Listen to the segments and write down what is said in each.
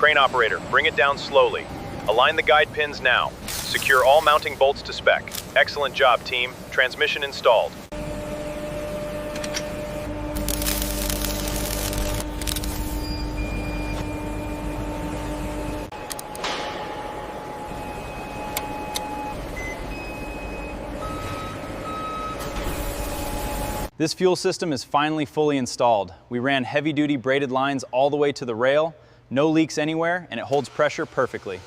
Crane operator, bring it down slowly. Align the guide pins now. Secure all mounting bolts to spec. Excellent job, team. Transmission installed. This fuel system is finally fully installed. We ran heavy-duty braided lines all the way to the rail, no leaks anywhere, and it holds pressure perfectly.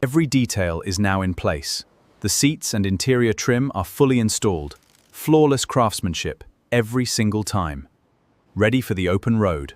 Every detail is now in place. The seats and interior trim are fully installed. Flawless craftsmanship every single time. Ready for the open road.